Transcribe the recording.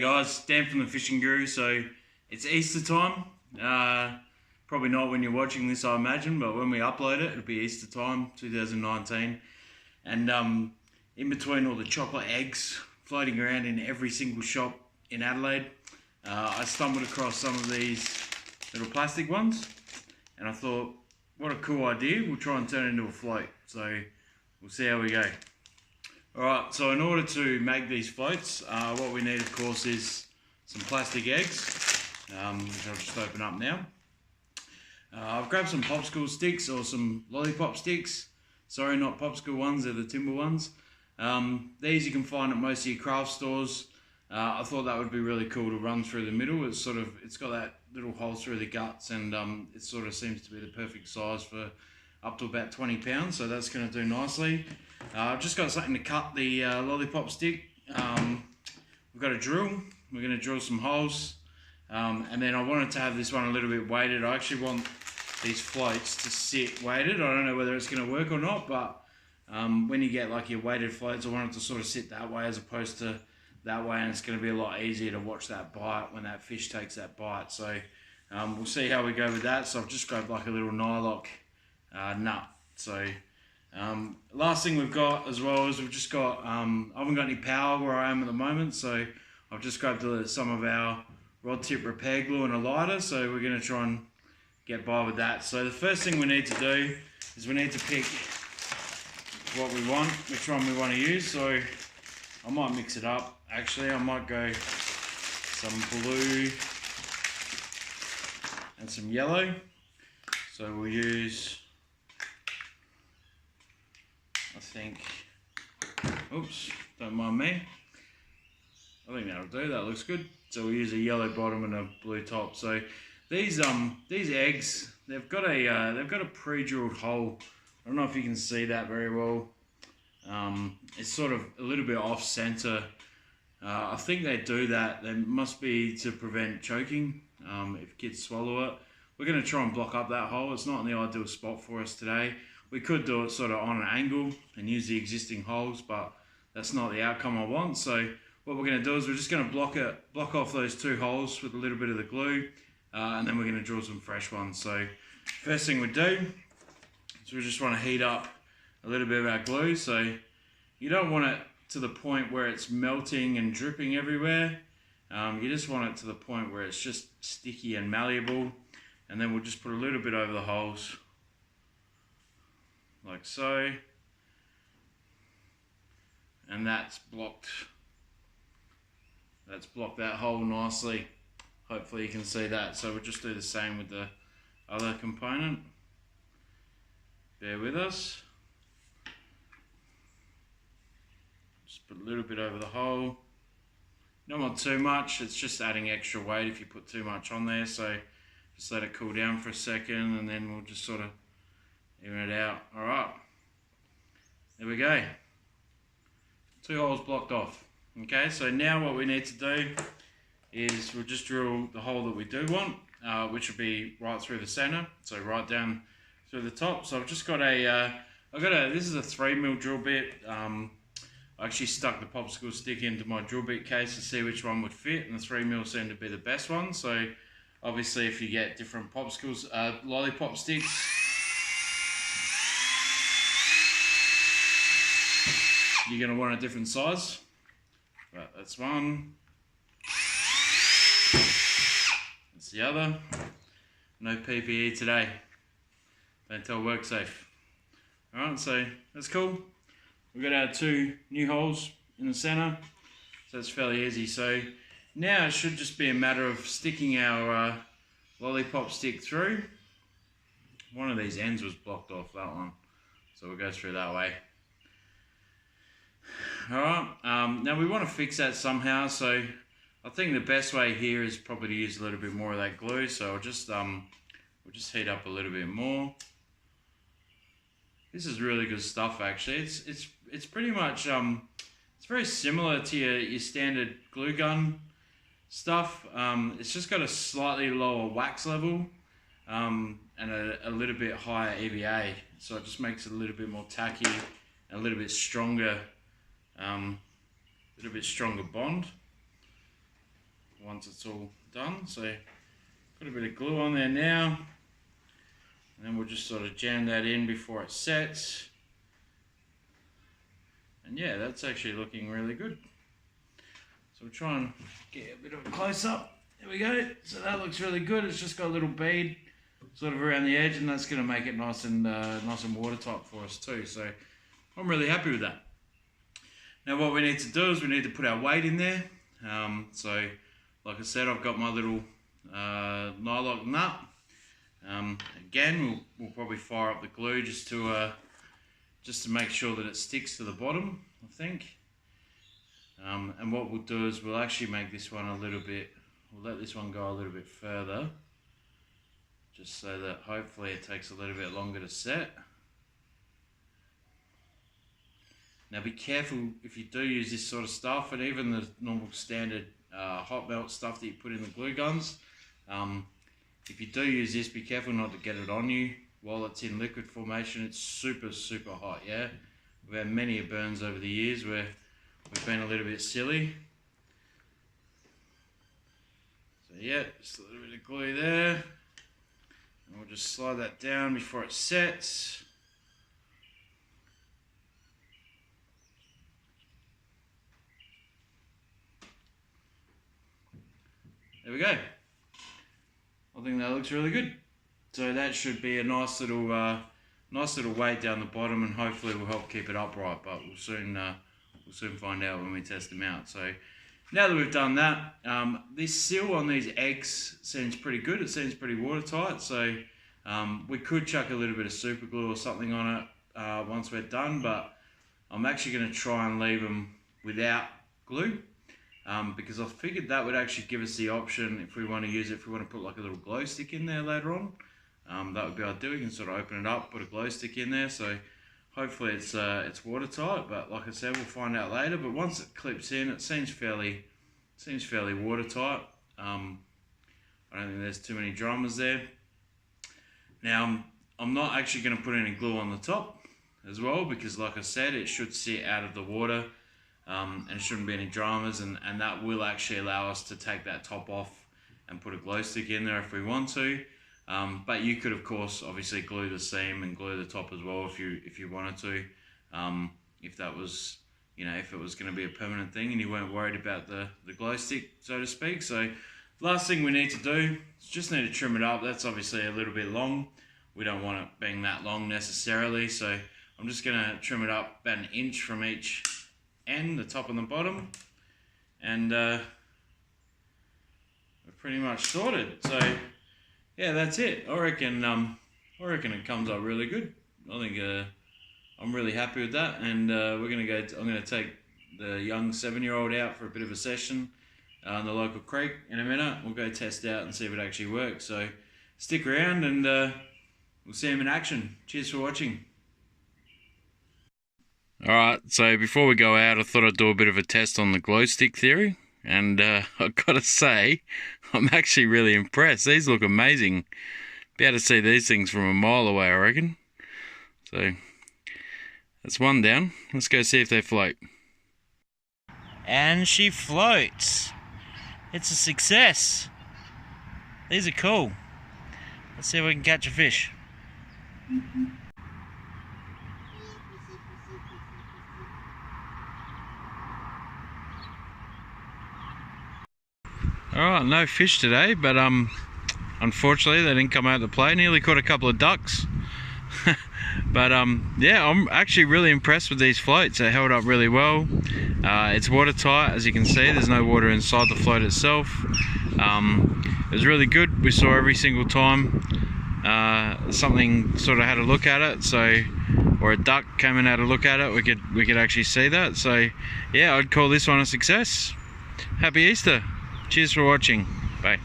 G'day guys, Dan from the Fishing Guru. So it's Easter time. Probably not when you're watching this, I imagine, but when we upload it, it'll be Easter time, 2019. And in between all the chocolate eggs floating around in every single shop in Adelaide, I stumbled across some of these little plastic ones, and I thought, what a cool idea, we'll try and turn it into a float. So we'll see how we go. Alright, so in order to make these floats, what we need of course is some plastic eggs, which I'll just open up now. I've grabbed some popsicle sticks or some lollipop sticks. Sorry, not popsicle ones, they're the timber ones. These you can find at most of your craft stores. I thought that would be really cool to run through the middle. It's got that little hole through the guts, and it sort of seems to be the perfect size for up to about 20 pounds, so that's going to do nicely. I've just got something to cut the lollipop stick. We've got a drill. We're going to drill some holes, and then I wanted to have this one a little bit weighted. I actually want these floats to sit weighted. I don't know whether it's going to work or not, but when you get like your weighted floats, I want it to sort of sit that way as opposed to that way, and it's going to be a lot easier to watch that bite when that fish takes that bite. So we'll see how we go with that. So I've just grabbed like a little nylock nut. So last thing we've got as well is we've just got, I haven't got any power where I am at the moment, so I've just grabbed some of our rod tip repair glue and a lighter, so we're going to try and get by with that. So the first thing we need to do is we need to pick what we want, which one we want to use. So I might mix it up. Actually, I might go some blue and some yellow. So we'll use, I think, oops, don't mind me. I think that'll do, that looks good. So we'll use a yellow bottom and a blue top. So these eggs, they've got a pre-drilled hole. I don't know if you can see that very well. It's sort of a little bit off center. I think they do that. They must be to prevent choking if kids swallow it. We're going to try and block up that hole. It's not in the ideal spot for us today. We could do it sort of on an angle and use the existing holes, but that's not the outcome I want. So what we're going to do is we're just going to block off those two holes with a little bit of the glue, and then we're going to drill some fresh ones. So first thing we do is we just want to heat up a little bit of our glue. So you don't want it to the point where it's melting and dripping everywhere. You just want it to the point where it's just sticky and malleable. And then we'll just put a little bit over the holes, like so. And that's blocked that hole nicely. Hopefully you can see that. So we'll just do the same with the other component. Bear with us. Just put a little bit over the hole. Don't want too much, it's just adding extra weight if you put too much on there. So just let it cool down for a second, and then we'll just sort of even it out. All right, there we go. Two holes blocked off. Okay, so now what we need to do is we'll just drill the hole that we do want, which will be right through the center, so right down through the top. So I've just got this is a 3mm drill bit. I actually stuck the popsicle stick into my drill bit case to see which one would fit, and the 3mm seemed to be the best one. So obviously if you get different popsicles, lollipop sticks, you're going to want a different size. But that's one. That's the other. No PPE today. Don't tell WorkSafe. Alright, so that's cool. We've got our two new holes in the center, so it's fairly easy. So now it should just be a matter of sticking our lollipop stick through. One of these ends was blocked off, that one, so we'll go through that way. Alright, now we want to fix that somehow, so I think the best way here is probably to use a little bit more of that glue. So we'll just heat up a little bit more. This is really good stuff actually. It's pretty much it's very similar to your standard glue gun stuff. It's just got a slightly lower wax level and a little bit higher EVA, so it just makes it a little bit more tacky and a little bit stronger bond. once it's all done. So put a bit of glue on there now, and then we'll just sort of jam that in before it sets. And yeah, that's actually looking really good. So we'll try and get a bit of a close up. There we go. So that looks really good. It's just got a little bead sort of around the edge, and that's going to make it nice and watertight for us too. So I'm really happy with that. Now what we need to do is we need to put our weight in there. So like I said, I've got my little nylock nut. Again, we'll probably fire up the glue just to make sure that it sticks to the bottom, I think. And what we'll do is we'll actually make this one we'll let this one go a little bit further, just so that hopefully it takes a little bit longer to set. Now be careful if you do use this sort of stuff, and even the normal standard hot melt stuff that you put in the glue guns. If you do use this, be careful not to get it on you while it's in liquid formation. It's super, super hot, yeah? We've had many burns over the years where we've been a little bit silly. So yeah, just a little bit of glue there. And we'll just slide that down before it sets. There we go. I think that looks really good. So that should be a nice little weight down the bottom, and hopefully it will help keep it upright. But we'll soon find out when we test them out. So now that we've done that, this seal on these eggs seems pretty good. It seems pretty watertight. So we could chuck a little bit of super glue or something on it once we're done, but I'm actually going to try and leave them without glue. Because I figured that would actually give us the option, if we want to use it, if we want to put like a little glow stick in there later on, that would be ideal. We can sort of open it up, put a glow stick in there, so hopefully it's watertight. But like I said, we'll find out later. But once it clips in, it seems fairly watertight. I don't think there's too many dramas there. Now I'm not actually going to put any glue on the top as well, because like I said, it should sit out of the water. And it shouldn't be any dramas, and that will actually allow us to take that top off and put a glow stick in there if we want to. But you could, of course, obviously glue the seam and glue the top as well if you wanted to. If that was, if it was going to be a permanent thing and you weren't worried about the glow stick, so to speak. So last thing we need to do is just need to trim it up. That's obviously a little bit long. We don't want it being that long necessarily. So I'm just going to trim it up about 1 inch from each end, the top and the bottom, and we're pretty much sorted. So yeah, that's it. I reckon it comes out really good. I think I'm really happy with that, and I'm gonna take the young 7-year-old out for a bit of a session on the local creek in a minute. We'll go test out and see if it actually works. So stick around, and we'll see him in action. Cheers for watching. Alright, so before we go out, I thought I'd do a bit of a test on the glow stick theory, and I've got to say, I'm actually really impressed. These look amazing. Be able to see these things from a mile away, I reckon. So, that's one down. Let's go see if they float. And she floats. It's a success. These are cool. Let's see if we can catch a fish. Alright, no fish today, but unfortunately they didn't come out to play. Nearly caught a couple of ducks. But yeah, I'm actually really impressed with these floats. They held up really well. It's watertight, as you can see. There's no water inside the float itself. It was really good. We saw every single time something sort of had a look at it, or a duck came and had a look at it, we could actually see that. So yeah, I'd call this one a success. Happy Easter. Cheers for watching. Bye.